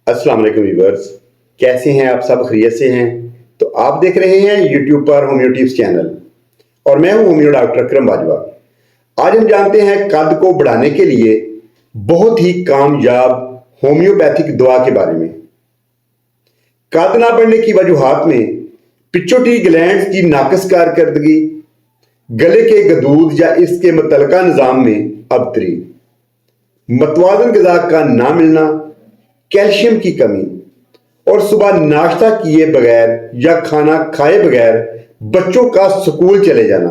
अस्सलाम वालेकुम व्यूअर्स, कैसे हैं आप सब? खैरियत से हैं? तो आप देख रहे हैं यूट्यूब पर होम्यो टिप्स चैनल और मैं हूं होम्यो डॉक्टर अकरम बाजवा। आज हम जानते हैं कद को बढ़ाने के लिए बहुत ही कामयाब होम्योपैथिक दवा के बारे में। कद ना बढ़ने की वजूहात में पिट्यूटरी ग्लैंड्स की नाकस कारकर्दगी, गले के गदूद या इसके मुतल्लिका निज़ाम में अबतरी, मतवाज़न ग़िज़ा का ना मिलना, कैल्शियम की कमी और सुबह नाश्ता किए बगैर या खाना खाए बगैर बच्चों का स्कूल चले जाना,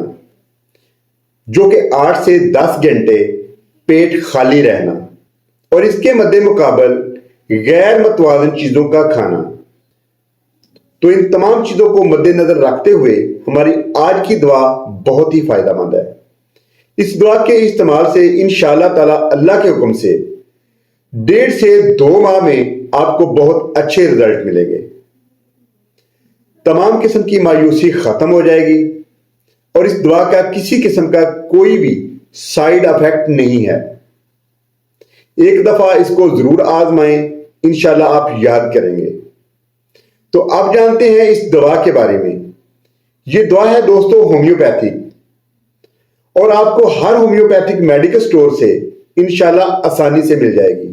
जो कि 8 से 10 घंटे पेट खाली रहना और इसके मद्दे मुकाबल गैर मतवाज़न चीज़ों का खाना। तो इन तमाम चीज़ों को मद्देनजर रखते हुए हमारी आज की दवा बहुत ही फायदेमंद है। इस दवा के इस्तेमाल से इंशाअल्लाह ताला अल्लाह के हुक्म से 1.5 से 2 माह में आपको बहुत अच्छे रिजल्ट मिलेंगे। तमाम किस्म की मायूसी खत्म हो जाएगी और इस दवा का किसी किस्म का कोई भी साइड इफेक्ट नहीं है। एक दफा इसको जरूर आजमाएं, इंशाल्लाह आप याद करेंगे। तो अब जानते हैं इस दवा के बारे में। यह दवा है दोस्तों होम्योपैथिक और आपको हर होम्योपैथिक मेडिकल स्टोर से इंशाल्लाह आसानी से मिल जाएगी।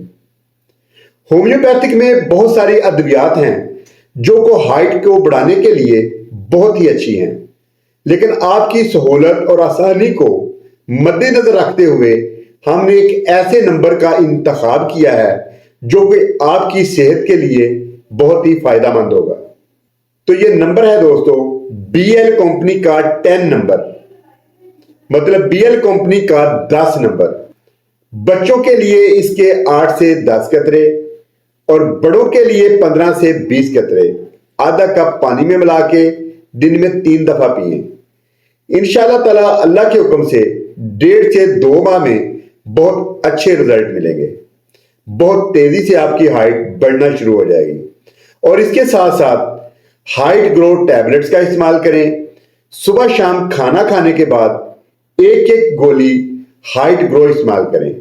होम्योपैथिक में बहुत सारी अद्वियात हैं जो को हाइट को बढ़ाने के लिए बहुत ही अच्छी हैं, लेकिन आपकी सहूलत और आसानी को मद्देनजर रखते हुए हमने एक ऐसे नंबर का इंतखाब किया है जो कि आपकी सेहत के लिए बहुत ही फायदेमंद होगा। तो ये नंबर है दोस्तों BL कंपनी का 10 नंबर, मतलब BL कंपनी का 10 नंबर। बच्चों के लिए इसके 8 से 10 कतरे और बड़ों के लिए 15 से 20 कतरे आधा कप पानी में मिला के दिन में 3 दफा पिए। इंशाअल्लाह ताला अल्लाह के हुक्म से 1.5 से 2 माह में बहुत अच्छे रिजल्ट मिलेंगे। बहुत तेजी से आपकी हाइट बढ़ना शुरू हो जाएगी और इसके साथ साथ हाइट ग्रो टैबलेट्स का इस्तेमाल करें। सुबह शाम खाना खाने के बाद एक गोली हाइट ग्रो इस्तेमाल करें,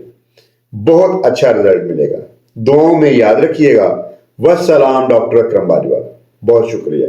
बहुत अच्छा रिजल्ट मिलेगा। दुआओं में याद रखिएगा। वस्सलाम, डॉक्टर अकरम बाजवा। बहुत शुक्रिया।